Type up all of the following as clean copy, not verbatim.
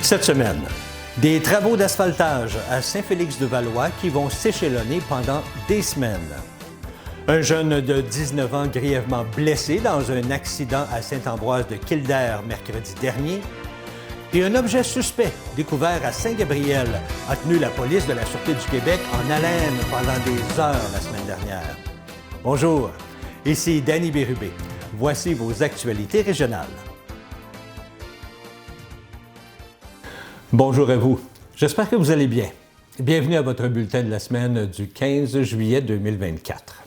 Cette semaine, des travaux d'asphaltage à Saint-Félix-de-Valois qui vont s'échelonner pendant des semaines. Un jeune de 19 ans grièvement blessé dans un accident à Saint-Ambroise-de-Kildare mercredi dernier. Et un objet suspect découvert à Saint-Gabriel a tenu la police de la Sûreté du Québec en haleine pendant des heures la semaine dernière. Bonjour, ici Danny Bérubé. Voici vos actualités régionales. Bonjour à vous. J'espère que vous allez bien. Bienvenue à votre bulletin de la semaine du 15 juillet 2024.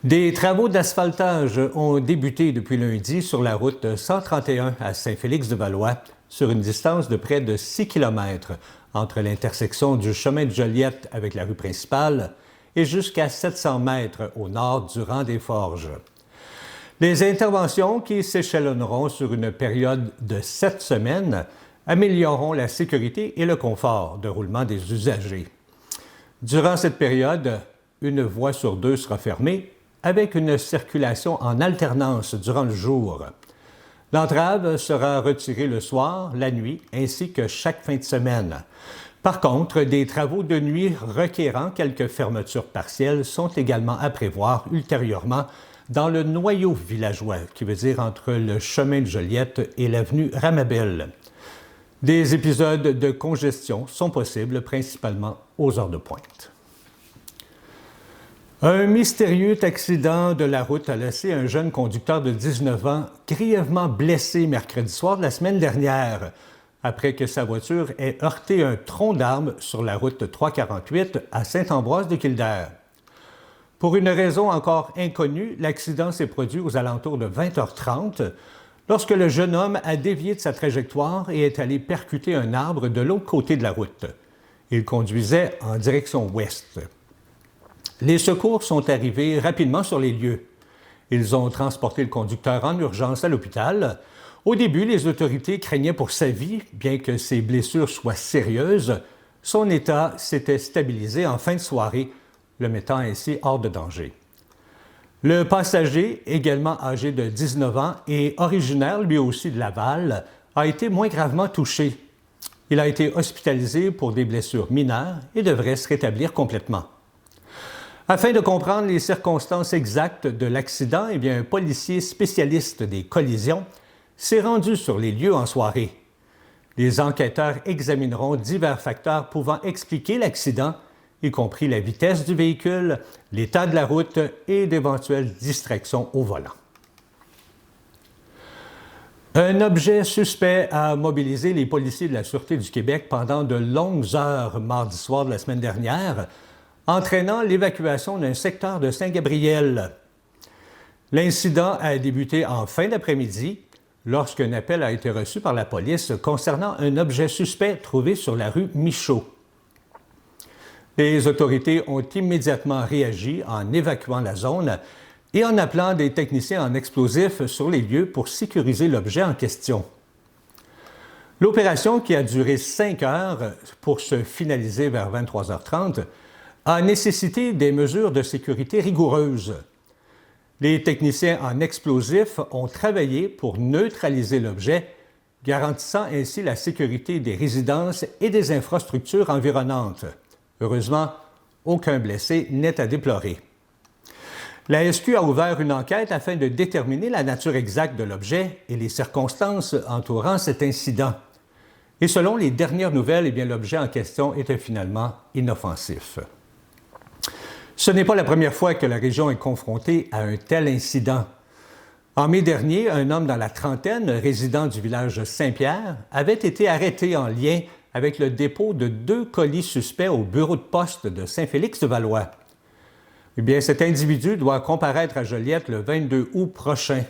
Des travaux d'asphaltage ont débuté depuis lundi sur la route 131 à Saint-Félix-de-Valois, sur une distance de près de 6 km entre l'intersection du chemin de Joliette avec la rue principale et jusqu'à 700 mètres au nord du rang des Forges. Les interventions qui s'échelonneront sur une période de 7 semaines amélioreront la sécurité et le confort de roulement des usagers. Durant cette période, une voie sur deux sera fermée avec une circulation en alternance durant le jour. L'entrave sera retirée le soir, la nuit, ainsi que chaque fin de semaine. Par contre, des travaux de nuit requérant quelques fermetures partielles sont également à prévoir ultérieurement dans le noyau villageois, qui veut dire entre le chemin de Joliette et l'avenue Ramabelle. Des épisodes de congestion sont possibles, principalement aux heures de pointe. Un mystérieux accident de la route a laissé un jeune conducteur de 19 ans grièvement blessé mercredi soir de la semaine dernière, après que sa voiture ait heurté un tronc d'arbre sur la route 348 à Saint-Ambroise-de-Kildare. Pour une raison encore inconnue, l'accident s'est produit aux alentours de 20h30, lorsque le jeune homme a dévié de sa trajectoire et est allé percuter un arbre de l'autre côté de la route. Il conduisait en direction ouest. Les secours sont arrivés rapidement sur les lieux. Ils ont transporté le conducteur en urgence à l'hôpital. Au début, les autorités craignaient pour sa vie, bien que ses blessures soient sérieuses. Son état s'était stabilisé en fin de soirée, le mettant ainsi hors de danger. Le passager, également âgé de 19 ans et originaire lui aussi de Laval, a été moins gravement touché. Il a été hospitalisé pour des blessures mineures et devrait se rétablir complètement. Afin de comprendre les circonstances exactes de l'accident, un policier spécialiste des collisions s'est rendu sur les lieux en soirée. Les enquêteurs examineront divers facteurs pouvant expliquer l'accident, y compris la vitesse du véhicule, l'état de la route et d'éventuelles distractions au volant. Un objet suspect a mobilisé les policiers de la Sûreté du Québec pendant de longues heures mardi soir de la semaine dernière, entraînant l'évacuation d'un secteur de Saint-Gabriel. L'incident a débuté en fin d'après-midi, lorsqu'un appel a été reçu par la police concernant un objet suspect trouvé sur la rue Michaud. Les autorités ont immédiatement réagi en évacuant la zone et en appelant des techniciens en explosifs sur les lieux pour sécuriser l'objet en question. L'opération, qui a duré 5 heures pour se finaliser vers 23h30, a nécessité des mesures de sécurité rigoureuses. Les techniciens en explosifs ont travaillé pour neutraliser l'objet, garantissant ainsi la sécurité des résidences et des infrastructures environnantes. Heureusement, aucun blessé n'est à déplorer. La SQ a ouvert une enquête afin de déterminer la nature exacte de l'objet et les circonstances entourant cet incident. Et selon les dernières nouvelles, l'objet en question était finalement inoffensif. Ce n'est pas la première fois que la région est confrontée à un tel incident. En mai dernier, un homme dans la trentaine, résident du village Saint-Pierre, avait été arrêté en lien avec le dépôt de 2 colis suspects au bureau de poste de Saint-Félix-de-Valois. Cet individu doit comparaître à Joliette le 22 août prochain.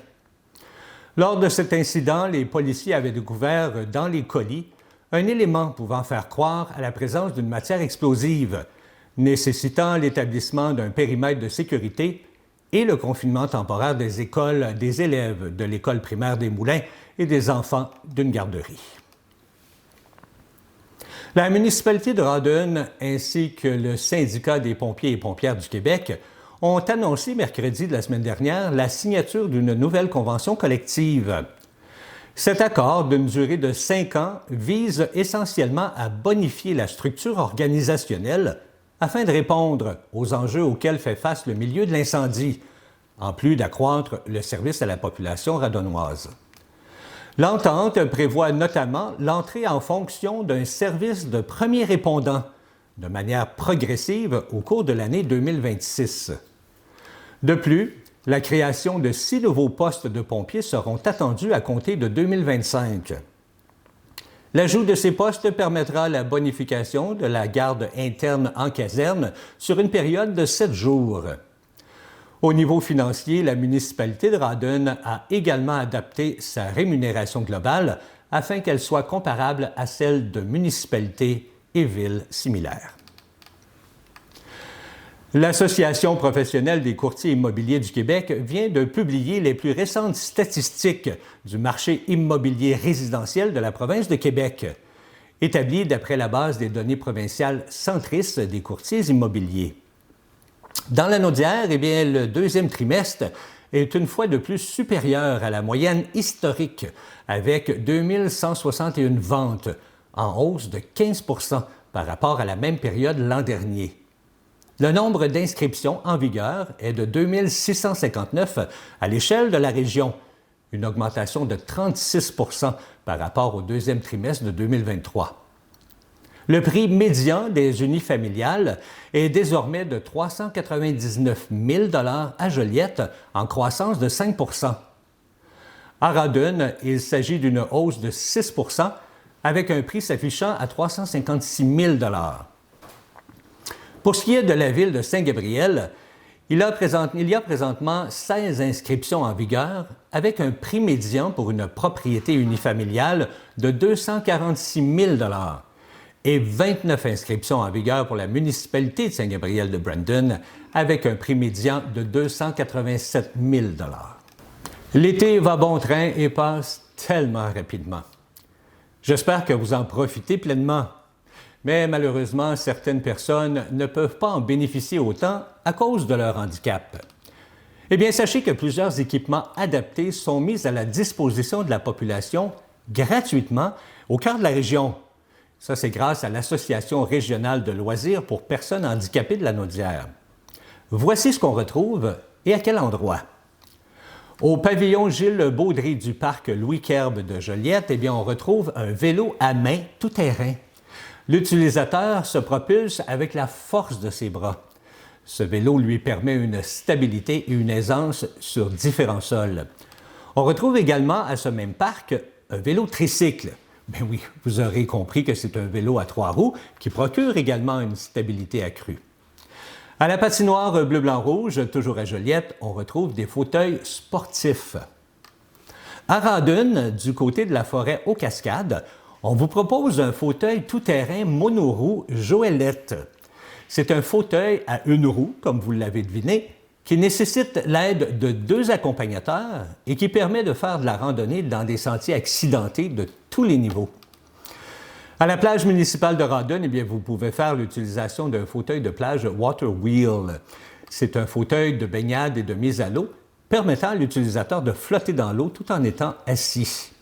Lors de cet incident, les policiers avaient découvert dans les colis un élément pouvant faire croire à la présence d'une matière explosive, nécessitant l'établissement d'un périmètre de sécurité et le confinement temporaire des élèves de l'école primaire des Moulins et des enfants d'une garderie. La municipalité de Rawdon ainsi que le syndicat des pompiers et pompières du Québec ont annoncé mercredi de la semaine dernière la signature d'une nouvelle convention collective. Cet accord, d'une durée de 5 ans, vise essentiellement à bonifier la structure organisationnelle afin de répondre aux enjeux auxquels fait face le milieu de l'incendie, en plus d'accroître le service à la population radonnoise. L'entente prévoit notamment l'entrée en fonction d'un service de premier répondant de manière progressive au cours de l'année 2026. De plus, la création de 6 nouveaux postes de pompiers seront attendus à compter de 2025. L'ajout de ces postes permettra la bonification de la garde interne en caserne sur une période de 7 jours. Au niveau financier, la municipalité de Rawdon a également adapté sa rémunération globale afin qu'elle soit comparable à celle de municipalités et villes similaires. L'Association professionnelle des courtiers immobiliers du Québec vient de publier les plus récentes statistiques du marché immobilier résidentiel de la province de Québec, établies d'après la base des données provinciales centristes des courtiers immobiliers. Dans la Naudière, le deuxième trimestre est une fois de plus supérieur à la moyenne historique, avec 2161 ventes, en hausse de 15 % par rapport à la même période l'an dernier. Le nombre d'inscriptions en vigueur est de 2659 à l'échelle de la région, une augmentation de 36 % par rapport au deuxième trimestre de 2023. Le prix médian des unifamiliales est désormais de 399 000 $ à Joliette, en croissance de 5 %. À Rawdon, il s'agit d'une hausse de 6 % avec un prix s'affichant à 356 000 $. Pour ce qui est de la ville de Saint-Gabriel, il y a présentement 16 inscriptions en vigueur avec un prix médian pour une propriété unifamiliale de 246 000 $ et 29 inscriptions en vigueur pour la municipalité de Saint-Gabriel de Brandon avec un prix médian de 287 000 $. L'été va bon train et passe tellement rapidement. J'espère que vous en profitez pleinement. Mais malheureusement, certaines personnes ne peuvent pas en bénéficier autant à cause de leur handicap. Sachez que plusieurs équipements adaptés sont mis à la disposition de la population gratuitement au cœur de la région. Ça, c'est grâce à l'Association régionale de loisirs pour personnes handicapées de la Naudière. Voici ce qu'on retrouve et à quel endroit. Au pavillon Gilles Baudry du parc Louis-Querbe de Joliette, on retrouve un vélo à main tout-terrain. L'utilisateur se propulse avec la force de ses bras. Ce vélo lui permet une stabilité et une aisance sur différents sols. On retrouve également à ce même parc un vélo tricycle. Oui, vous aurez compris que c'est un vélo à 3 roues qui procure également une stabilité accrue. À la patinoire bleu-blanc-rouge, toujours à Joliette, on retrouve des fauteuils sportifs. À Rawdon, du côté de la forêt aux Cascades, on vous propose un fauteuil tout-terrain monoroue Joëlette. C'est un fauteuil à une roue, comme vous l'avez deviné, qui nécessite l'aide de 2 accompagnateurs et qui permet de faire de la randonnée dans des sentiers accidentés de tous les niveaux. À la plage municipale de Rawdon, vous pouvez faire l'utilisation d'un fauteuil de plage Water Wheel. C'est un fauteuil de baignade et de mise à l'eau permettant à l'utilisateur de flotter dans l'eau tout en étant assis.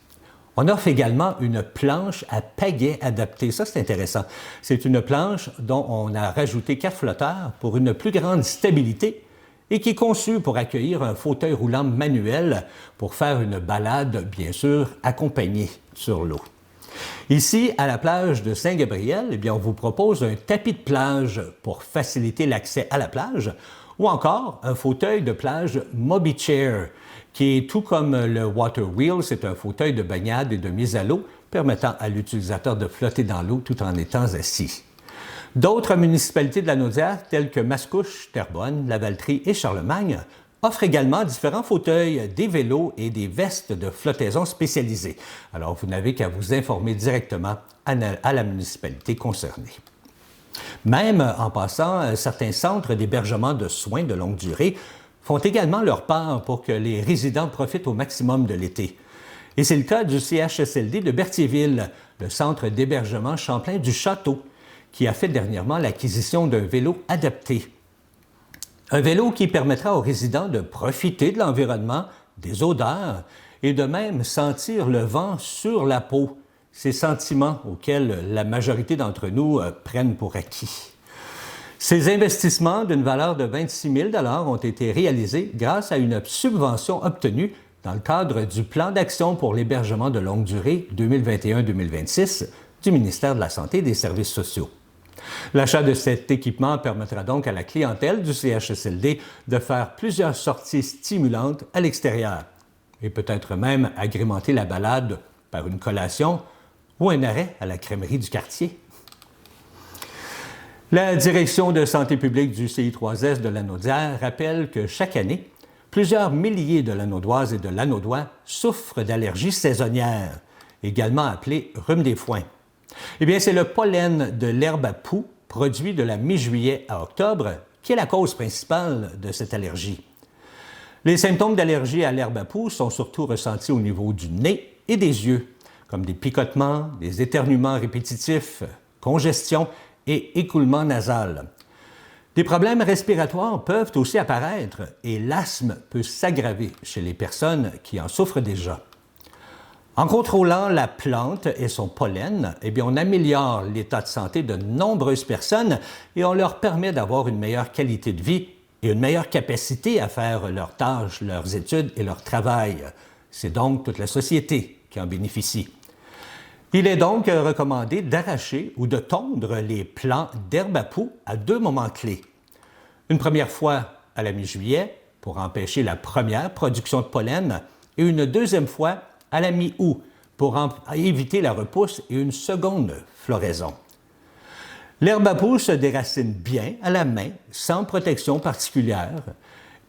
On offre également une planche à pagaie adaptée. Ça, c'est intéressant. C'est une planche dont on a rajouté 4 flotteurs pour une plus grande stabilité et qui est conçue pour accueillir un fauteuil roulant manuel pour faire une balade, bien sûr, accompagnée sur l'eau. Ici, à la plage de Saint-Gabriel, on vous propose un tapis de plage pour faciliter l'accès à la plage ou encore un fauteuil de plage MobiChair qui est tout comme le Water Wheel, c'est un fauteuil de baignade et de mise à l'eau permettant à l'utilisateur de flotter dans l'eau tout en étant assis. D'autres municipalités de la Naudière, telles que Mascouche, Terrebonne, Lavaltrie et Charlemagne, offrent également différents fauteuils, des vélos et des vestes de flottaison spécialisées. Alors, vous n'avez qu'à vous informer directement à la municipalité concernée. Même en passant, certains centres d'hébergement de soins de longue durée font également leur part pour que les résidents profitent au maximum de l'été. Et c'est le cas du CHSLD de Berthierville, le centre d'hébergement Champlain du Château, qui a fait dernièrement l'acquisition d'un vélo adapté. Un vélo qui permettra aux résidents de profiter de l'environnement, des odeurs et de même sentir le vent sur la peau, ces sentiments auxquels la majorité d'entre nous prennent pour acquis. Ces investissements d'une valeur de 26 000 $ ont été réalisés grâce à une subvention obtenue dans le cadre du Plan d'action pour l'hébergement de longue durée 2021-2026 du ministère de la Santé et des Services sociaux. L'achat de cet équipement permettra donc à la clientèle du CHSLD de faire plusieurs sorties stimulantes à l'extérieur et peut-être même agrémenter la balade par une collation ou un arrêt à la crèmerie du quartier. La direction de santé publique du CI3S de Lanaudière rappelle que chaque année, plusieurs milliers de Lanaudoises et de Lanaudois souffrent d'allergies saisonnières, également appelées rhume des foins. Eh bien, c'est le pollen de l'herbe à poux, produit de la mi-juillet à octobre, qui est la cause principale de cette allergie. Les symptômes d'allergie à l'herbe à poux sont surtout ressentis au niveau du nez et des yeux, comme des picotements, des éternuements répétitifs, congestion et écoulement nasal. Des problèmes respiratoires peuvent aussi apparaître et l'asthme peut s'aggraver chez les personnes qui en souffrent déjà. En contrôlant la plante et son pollen, eh bien, on améliore l'état de santé de nombreuses personnes et on leur permet d'avoir une meilleure qualité de vie et une meilleure capacité à faire leurs tâches, leurs études et leur travail. C'est donc toute la société qui en bénéficie. Il est donc recommandé d'arracher ou de tondre les plants d'herbe à poux à 2 moments clés. Une première fois à la mi-juillet pour empêcher la première production de pollen et une deuxième fois à la mi-août pour éviter la repousse et une seconde floraison. L'herbe à poux se déracine bien à la main, sans protection particulière,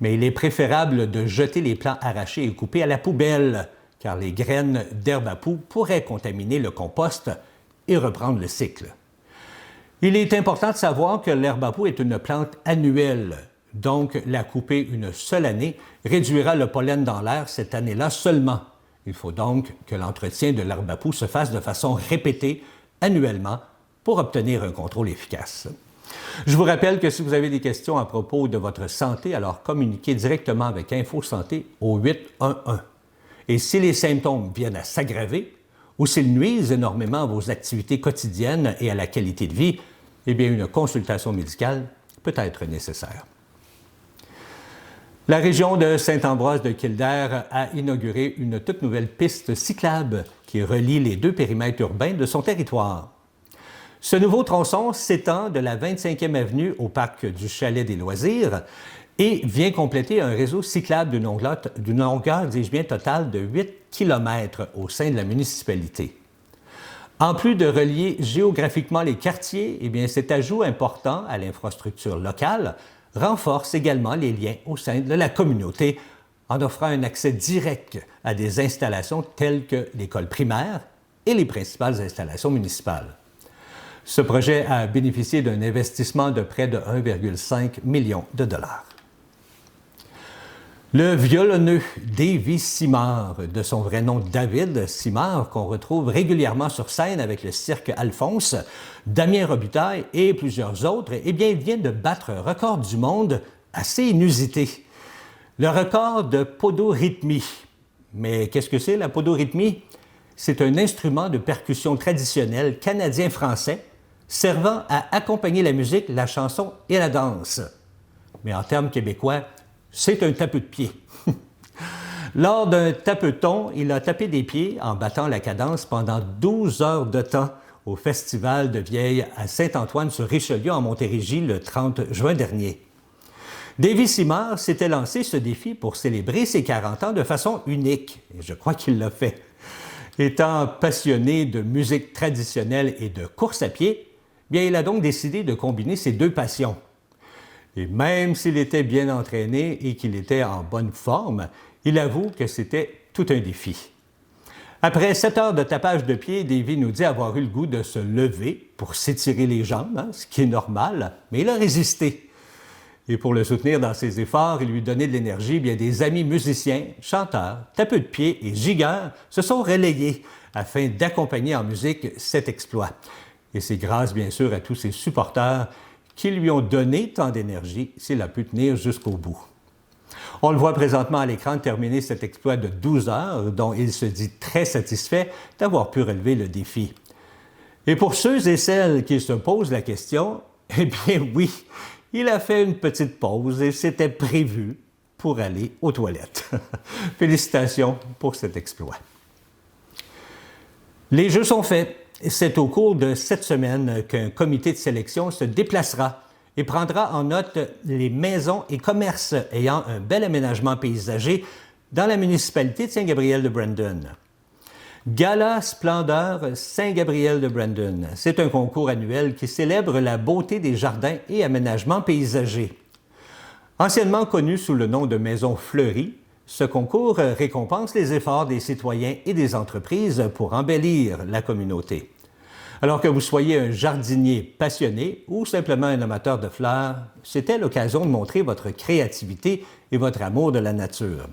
mais il est préférable de jeter les plants arrachés et coupés à la poubelle, car les graines d'herbe à poux pourraient contaminer le compost et reprendre le cycle. Il est important de savoir que l'herbe à poux est une plante annuelle, donc la couper une seule année réduira le pollen dans l'air cette année-là seulement. Il faut donc que l'entretien de l'herbe à poux se fasse de façon répétée, annuellement, pour obtenir un contrôle efficace. Je vous rappelle que si vous avez des questions à propos de votre santé, alors communiquez directement avec InfoSanté au 811. Et si les symptômes viennent à s'aggraver ou s'ils nuisent énormément à vos activités quotidiennes et à la qualité de vie, eh bien une consultation médicale peut être nécessaire. La région de Saint-Ambroise de Kildare a inauguré une toute nouvelle piste cyclable qui relie les 2 périmètres urbains de son territoire. Ce nouveau tronçon s'étend de la 25e avenue au parc du Chalet des Loisirs et vient compléter un réseau cyclable d'une longueur, dis-je bien, totale de 8 km au sein de la municipalité. En plus de relier géographiquement les quartiers, eh bien, cet ajout important à l'infrastructure locale renforce également les liens au sein de la communauté en offrant un accès direct à des installations telles que l'école primaire et les principales installations municipales. Ce projet a bénéficié d'un investissement de près de 1,5 million de dollars. Le violonneux Davy Simard, de son vrai nom David Simard, qu'on retrouve régulièrement sur scène avec le cirque Alphonse, Damien Robitaille et plusieurs autres, eh bien, il vient de battre un record du monde assez inusité. Le record de podorythmie. Mais qu'est-ce que c'est la podorythmie? C'est un instrument de percussion traditionnel canadien-français servant à accompagner la musique, la chanson et la danse. Mais en termes québécois, c'est un tape de pied. Lors d'un tapeton, il a tapé des pieds en battant la cadence pendant 12 heures de temps au Festival de Vieille à Saint-Antoine-sur-Richelieu en Montérégie le 30 juin dernier. Davy Simard s'était lancé ce défi pour célébrer ses 40 ans de façon unique, et je crois qu'il l'a fait. Étant passionné de musique traditionnelle et de course à pied, bien, il a donc décidé de combiner ces 2 passions. Et même s'il était bien entraîné et qu'il était en bonne forme, il avoue que c'était tout un défi. Après 7 heures de tapage de pied, Davy nous dit avoir eu le goût de se lever pour s'étirer les jambes, ce qui est normal, mais il a résisté. Et pour le soutenir dans ses efforts et lui donner de l'énergie, bien des amis musiciens, chanteurs, tapeurs de pied et gigueurs se sont relayés afin d'accompagner en musique cet exploit. Et c'est grâce, bien sûr, à tous ses supporters qui lui ont donné tant d'énergie s'il a pu tenir jusqu'au bout. On le voit présentement à l'écran terminer cet exploit de 12 heures, dont il se dit très satisfait d'avoir pu relever le défi. Et pour ceux et celles qui se posent la question, eh bien oui, il a fait une petite pause et c'était prévu pour aller aux toilettes. Félicitations pour cet exploit. Les jeux sont faits. C'est au cours de cette semaine qu'un comité de sélection se déplacera et prendra en note les maisons et commerces ayant un bel aménagement paysager dans la municipalité de Saint-Gabriel-de-Brandon. Gala Splendeur Saint-Gabriel-de-Brandon. C'est un concours annuel qui célèbre la beauté des jardins et aménagements paysagers. Anciennement connu sous le nom de Maison Fleurie, ce concours récompense les efforts des citoyens et des entreprises pour embellir la communauté. Alors que vous soyez un jardinier passionné ou simplement un amateur de fleurs, c'était l'occasion de montrer votre créativité et votre amour de la nature.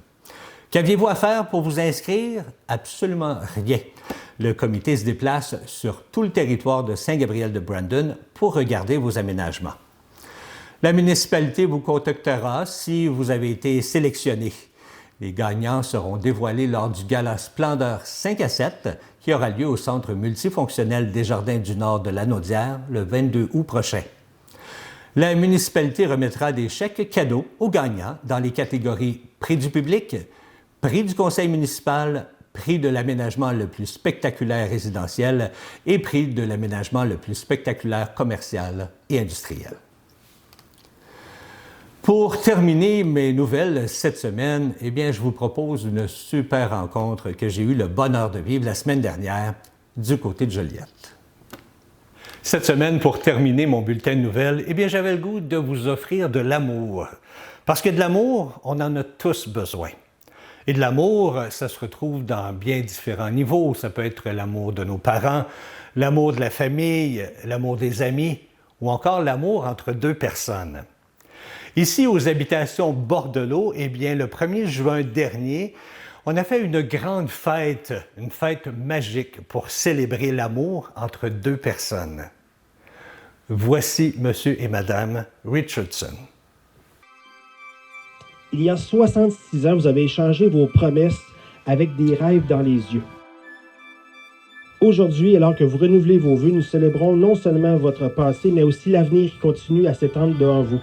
Qu'aviez-vous à faire pour vous inscrire? Absolument rien. Le comité se déplace sur tout le territoire de Saint-Gabriel-de-Brandon pour regarder vos aménagements. La municipalité vous contactera si vous avez été sélectionné. Les gagnants seront dévoilés lors du Gala Splendeur 5 à 7 qui aura lieu au Centre multifonctionnel des Jardins du Nord de Lanaudière le 22 août prochain. La municipalité remettra des chèques cadeaux aux gagnants dans les catégories Prix du public, Prix du conseil municipal, Prix de l'aménagement le plus spectaculaire résidentiel et Prix de l'aménagement le plus spectaculaire commercial et industriel. Pour terminer mes nouvelles cette semaine, eh bien, je vous propose une super rencontre que j'ai eu le bonheur de vivre la semaine dernière du côté de Joliette. Cette semaine, pour terminer mon bulletin de nouvelles, eh bien, j'avais le goût de vous offrir de l'amour. Parce que de l'amour, on en a tous besoin. Et de l'amour, ça se retrouve dans bien différents niveaux. Ça peut être l'amour de nos parents, l'amour de la famille, l'amour des amis ou encore l'amour entre deux personnes. Ici, aux habitations Bordelot, eh bien, le 1er juin dernier, on a fait une grande fête, une fête magique pour célébrer l'amour entre deux personnes. Voici Monsieur et Madame Richardson. Il y a 66 ans, vous avez échangé vos promesses avec des rêves dans les yeux. Aujourd'hui, alors que vous renouvelez vos vœux, nous célébrons non seulement votre passé, mais aussi l'avenir qui continue à s'étendre devant vous.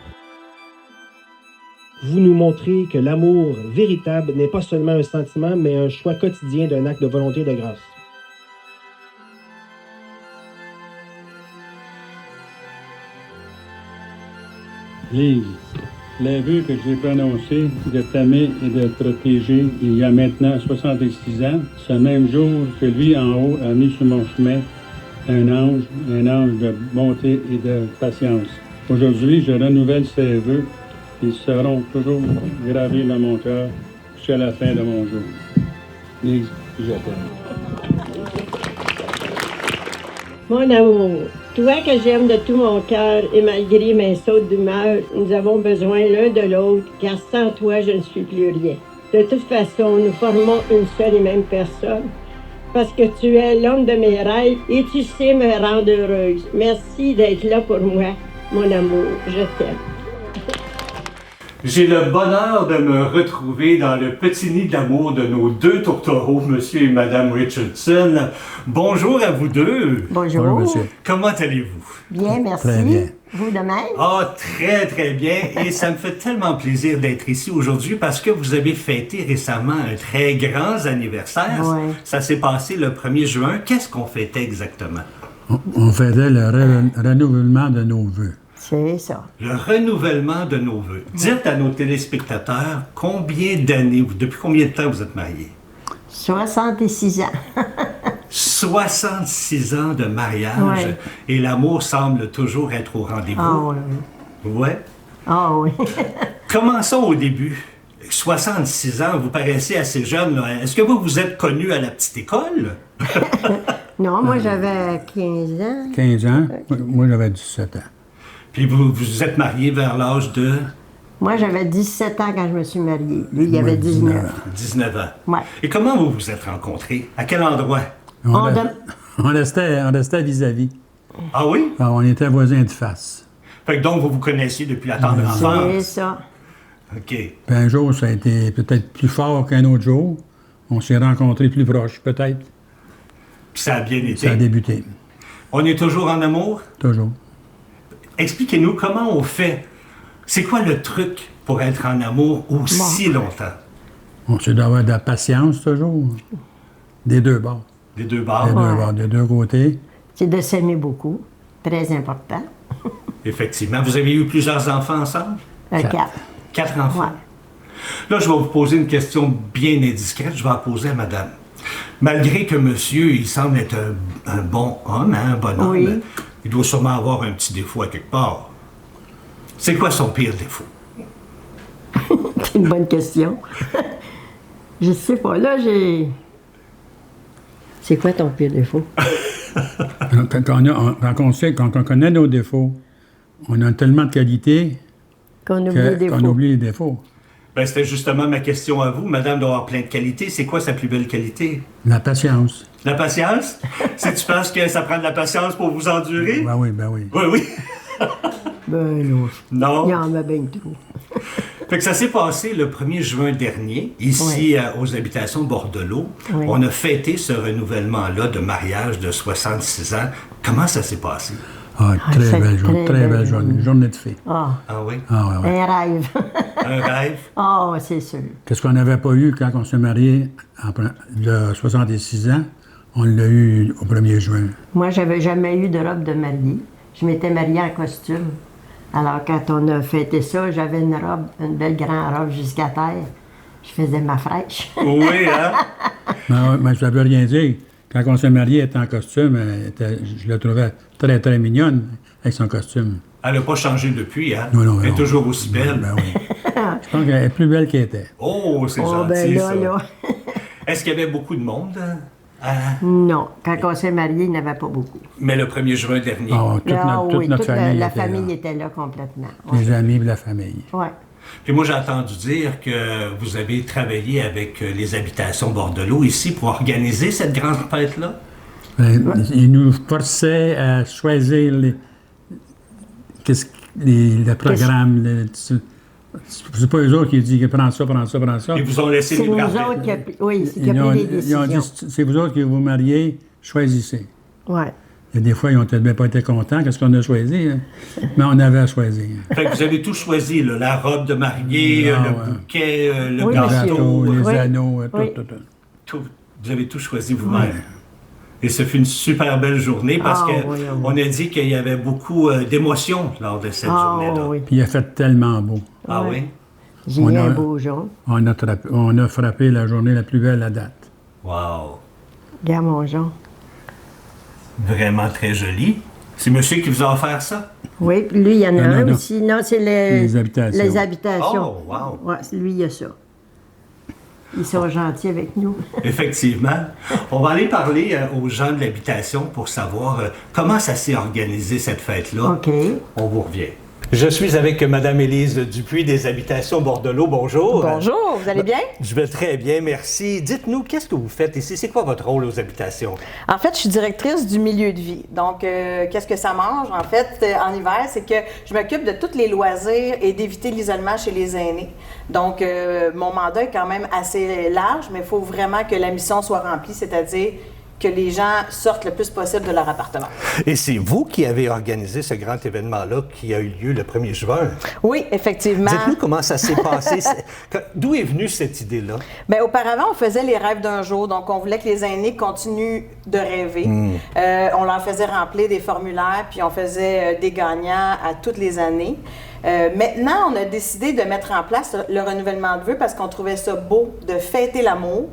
Vous nous montrez que l'amour véritable n'est pas seulement un sentiment, mais un choix quotidien d'un acte de volonté de grâce. Lise, les vœux que j'ai prononcés de t'aimer et de te protéger il y a maintenant 66 ans, ce même jour que lui en haut a mis sur mon chemin un ange de bonté et de patience. Aujourd'hui, je renouvelle ces vœux. Ils seront toujours gravés dans mon cœur jusqu'à la fin de mon jour. Lise, je t'aime. Mon amour, toi que j'aime de tout mon cœur et malgré mes sautes d'humeur, nous avons besoin l'un de l'autre, car sans toi, je ne suis plus rien. De toute façon, nous formons une seule et même personne, parce que tu es l'homme de mes rêves et tu sais me rendre heureuse. Merci d'être là pour moi, mon amour, je t'aime. J'ai le bonheur de me retrouver dans le petit nid d'amour de nos deux tourtereaux, Monsieur et Madame Richardson. Bonjour à vous deux. Bonjour. Bonjour, monsieur. Comment allez-vous? Bien, merci. Très bien. Vous de même? Ah, très, très bien. Et ça me fait tellement plaisir d'être ici aujourd'hui parce que vous avez fêté récemment un très grand anniversaire. Ouais. Ça s'est passé le 1er juin. Qu'est-ce qu'on fêtait exactement? On faisait le renouvellement de nos vœux. C'est ça. Le renouvellement de nos vœux. Dites à nos téléspectateurs combien d'années, depuis combien de temps vous êtes mariés? 66 ans. 66 ans de mariage Ouais. et l'amour semble toujours être au rendez-vous. Ah oui. Ouais. Ah oui. Commençons au début. 66 ans, vous paraissez assez jeune. Là. Est-ce que vous vous êtes connu à la petite école? Non, moi j'avais 15 ans. 15 ans. Moi, j'avais 17 ans. Puis vous vous êtes marié vers l'âge de Moi j'avais 17 ans quand je me suis mariée. Lui, il avait 19. 19 ans. Ouais. Et comment vous vous êtes rencontrés? À quel endroit? On restait vis-à-vis. Ah oui? Alors, on était voisins de face. Fait que donc vous vous connaissiez depuis la tendre enfance. C'est ça. OK. Puis un jour, ça a été peut-être plus fort qu'un autre jour. On s'est rencontrés plus proches, peut-être. Puis ça a bien été. Ça a débuté. On est toujours en amour? Toujours. Expliquez-nous comment on fait. C'est quoi le truc pour être en amour aussi longtemps? On se doit avoir de la patience, toujours. Des deux bords. Des deux bords? Des deux bords, des deux côtés. C'est de s'aimer beaucoup. Très important. Effectivement. Vous avez eu plusieurs enfants ensemble? 4. 4 enfants? Ouais. Là, je vais vous poser une question bien indiscrète. Je vais la poser à madame. Malgré que monsieur, il semble être un bon homme, hein, un bon homme, Oui. il doit sûrement avoir un petit défaut à quelque part. C'est quoi son pire défaut? C'est une bonne question. Je sais pas. Là, j'ai... C'est quoi ton pire défaut? Quand on connaît nos défauts, on a tellement de qualités Qu'on oublie les défauts. qu'on oublie les défauts. Ben, c'était justement ma question à vous. Madame doit avoir plein de qualités. C'est quoi sa plus belle qualité? La patience. La patience? Si tu penses que ça prend de la patience pour vous endurer? Ben oui, ben oui. Oui, oui. Ben non. Non? Il y en a bien trop. Fait que ça s'est passé le 1er juin dernier, ici aux habitations de Bordelot. Oui. On a fêté ce renouvellement-là de mariage de 66 ans. Comment ça s'est passé? Ah, très c'est belle journée, très très belle belle journée. Journée de fête. Ah, Ah oui? Ah, ouais, ouais. un rêve. Un rêve? Ah, c'est sûr. Qu'est-ce qu'on n'avait pas eu quand on s'est marié il y a 66 ans? On l'a eu au 1er juin. Moi, j'avais jamais eu de robe de mariée. Je m'étais mariée en costume. Alors, quand on a fêté ça, j'avais une robe, une belle grande robe jusqu'à terre. Je faisais ma fraîche. Oui, hein? Mais ça ne veut rien dire. Quand on s'est marié, elle était en costume. Je la trouvais très, très mignonne avec son costume. Elle n'a pas changé depuis, hein? Non, non, Elle est non. toujours aussi belle. Ben oui. Je pense qu'elle est plus belle qu'elle était. Oh, c'est Oh, gentil, ben là, ça. là. Est-ce qu'il y avait beaucoup de monde? Non, quand on s'est mariés, il n'y en avait pas beaucoup. Mais le 1er juin dernier. Ah, toute notre famille la était famille là. était là complètement. Les amis et la famille. Ouais. Puis moi, j'ai entendu dire que vous avez travaillé avec les habitations Bordelot ici pour organiser cette grande fête-là. Ils nous forçaient à choisir le programme. C'est pas eux autres qui disent prends ça, prends ça, prends ça. Ils vous ont laissé C'est nous libre arbitre. autres qui a pris, oui, qui a Ils ont pris les décisions. dit, c'est vous autres qui vous mariez, choisissez. Ouais. Il y a des fois, ils n'ont peut-être pas été contents, qu'est-ce qu'on a choisi, hein. Mais on avait à choisir. Fait que vous avez tout choisi, là, la robe de mariée, Ah, le ouais. bouquet, le Oui, Les monsieur. gâteau, gâteaux, les Oui. anneaux, tout, Oui. tout, tout. tout. Vous avez tout choisi vous-même. Et ce fut une super belle journée parce Ah, qu'on oui, oui. a dit qu'il y avait beaucoup d'émotions lors de cette Ah, journée-là. oui. Puis il a fait tellement beau. Ah Ouais. oui? J'ai On eu a- un beau jour. On a frappé la journée la plus belle à date. Wow! Regarde mon jour. Vraiment très joli. C'est monsieur qui vous a offert ça? Oui, puis lui, il y en a Non, un non. aussi. Non, c'est Les habitations. Les habitations. Oh, wow! Ouais, lui, il y a ça. Ils sont gentils avec nous. Effectivement. On va aller parler aux gens de l'habitation pour savoir comment ça s'est organisé cette fête-là. OK. On vous revient. Je suis avec Mme Élise Dupuis des Habitations Bordelot. Bonjour. Bonjour, vous allez bien? Je vais très bien, merci. Dites-nous, qu'est-ce que vous faites ici? C'est quoi votre rôle aux habitations? En fait, je suis directrice du milieu de vie. Donc, qu'est-ce que ça mange? En fait, en hiver, c'est que je m'occupe de tous les loisirs et d'éviter l'isolement chez les aînés. Donc, mon mandat est quand même assez large, mais il faut vraiment que la mission soit remplie, c'est-à-dire que les gens sortent le plus possible de leur appartement. Et c'est vous qui avez organisé ce grand événement-là qui a eu lieu le 1er juin. Oui, effectivement. Dites-nous comment ça s'est passé. D'où est venue cette idée-là? Bien, auparavant, on faisait les rêves d'un jour. Donc, on voulait que les aînés continuent de rêver. On leur faisait remplir des formulaires, puis on faisait des gagnants à toutes les années. Maintenant, on a décidé de mettre en place le renouvellement de vœux parce qu'on trouvait ça beau de fêter l'amour.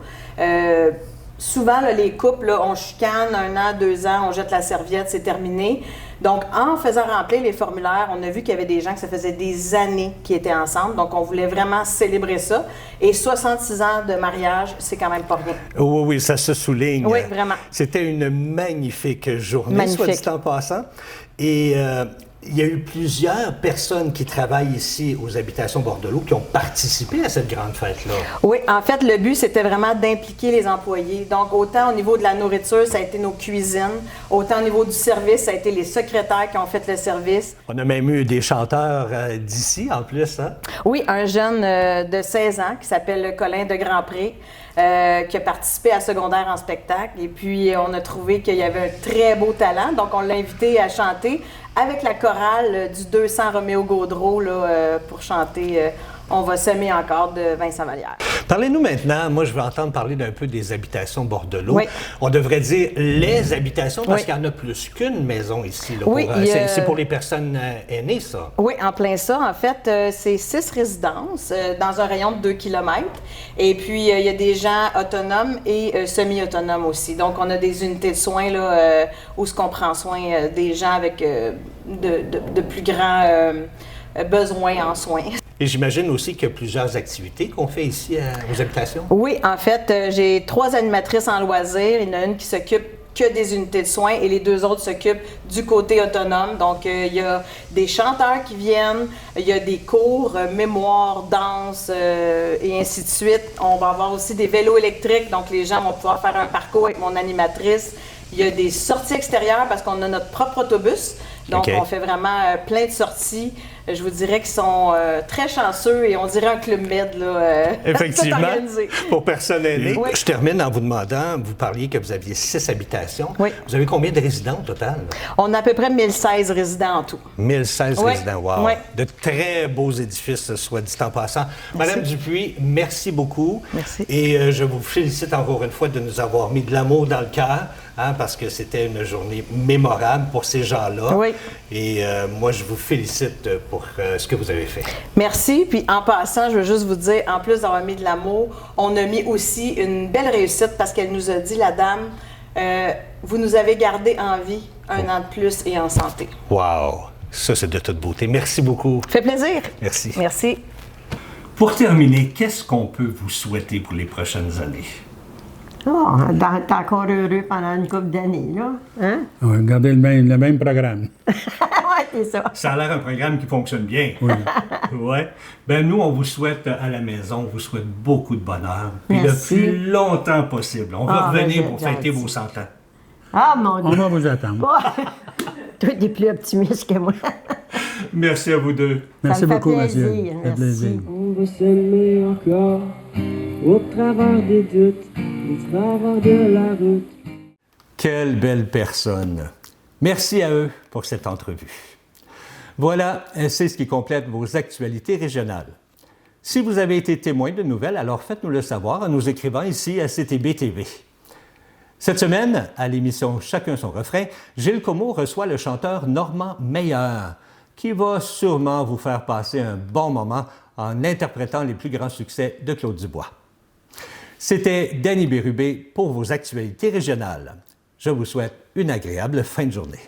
Souvent, là, les couples, là, on chicane 1 an, 2 ans, on jette la serviette, c'est terminé. Donc, en faisant remplir les formulaires, on a vu qu'il y avait des gens que ça faisait des années qui étaient ensemble. Donc, on voulait vraiment célébrer ça. Et 66 ans de mariage, c'est quand même pas rien. Oui, oui, ça se souligne. Oui, vraiment. C'était une magnifique journée, Magnifique. soit dit en passant. Et il y a eu plusieurs personnes qui travaillent ici aux Habitations Bordelot qui ont participé à cette grande fête-là. Oui, en fait, le but, c'était vraiment d'impliquer les employés. Donc, autant au niveau de la nourriture, ça a été nos cuisines, autant au niveau du service, ça a été les secrétaires qui ont fait le service. On a même eu des chanteurs d'ici, en plus, hein? Oui, un jeune de 16 ans qui s'appelle Colin de Grandpré, qui a participé à Secondaire en spectacle. Et puis, on a trouvé qu'il y avait un très beau talent. Donc, on l'a invité à chanter avec la chorale du 200 Roméo Gaudreau là, pour chanter On va semer encore de Vincent Vallière. Parlez-nous maintenant, moi je veux entendre parler d'un peu des Habitations Bordelot. Oui. On devrait dire les habitations parce qu'il y en a plus qu'une maison ici. Là, oui, c'est pour les personnes aînées, ça? Oui, en plein ça. En fait, c'est 6 résidences dans un rayon de 2 km. Et puis, il y a des gens autonomes et semi-autonomes aussi. Donc, on a des unités de soins là, où ce qu'on prend soin des gens avec de plus grands besoins en soins. Et j'imagine aussi qu'il y a plusieurs activités qu'on fait ici aux Habitations. Oui, en fait, j'ai 3 animatrices en loisirs. Il y en a une qui s'occupe que des unités de soins et les 2 autres s'occupent du côté autonome. Donc, il y a des chanteurs qui viennent, il y a des cours, mémoire, danse et ainsi de suite. On va avoir aussi des vélos électriques, donc les gens vont pouvoir faire un parcours avec mon animatrice. Il y a des sorties extérieures parce qu'on a notre propre autobus. Donc, on fait vraiment plein de sorties. Je vous dirais qu'ils sont très chanceux et on dirait un club med, là. Effectivement, tout organisé. pour personnes aînées. Oui. Je termine en vous demandant, vous parliez que vous aviez 6 habitations. Oui. Vous avez combien de résidents au total? On a à peu près 1016 résidents en tout. 1016 Oui. résidents, wow! Oui. De très beaux édifices, soit dit en passant. Madame Dupuis, merci beaucoup. Merci. Et je vous félicite encore une fois de nous avoir mis de l'amour dans le cœur, hein, parce que c'était une journée mémorable pour ces gens-là. Oui. Et moi, je vous félicite pour ce que vous avez fait. Merci. Puis en passant, je veux juste vous dire, en plus d'avoir mis de l'amour, on a mis aussi une belle réussite parce qu'elle nous a dit, la dame, vous nous avez gardé en vie 1 an de plus et en santé. Wow! Ça, c'est de toute beauté. Merci beaucoup. Fait plaisir. Merci. Merci. Pour terminer, qu'est-ce qu'on peut vous souhaiter pour les prochaines années? Oh, t'es encore heureux pendant une couple d'années, là. Hein? On va garder le même programme. Ouais, c'est ça. Ça a l'air un programme qui fonctionne bien. Oui. Ouais. Ben nous, on vous souhaite à la maison, on vous souhaite beaucoup de bonheur. Puis Merci. le plus longtemps possible. On va Ah, revenir ben, pour j'ai fêter gentil. vos 100 ans. Ah, mon On Dieu. va vous attendre. Toi, t'es plus optimiste que moi. Merci à vous deux. Merci Ça me fait beaucoup, plaisir, monsieur. Ça fait merci. plaisir. On va s'aimer encore au travers des doutes, au travers de la route. Quelle belle personne. Merci à eux pour cette entrevue. Voilà, c'est ce qui complète vos actualités régionales. Si vous avez été témoin de nouvelles, alors faites-nous le savoir en nous écrivant ici à CTB TV. Cette semaine, à l'émission Chacun son refrain, Gilles Comeau reçoit le chanteur Normand Meilleur, qui va sûrement vous faire passer un bon moment en interprétant les plus grands succès de Claude Dubois. C'était Danny Bérubé pour vos actualités régionales. Je vous souhaite une agréable fin de journée.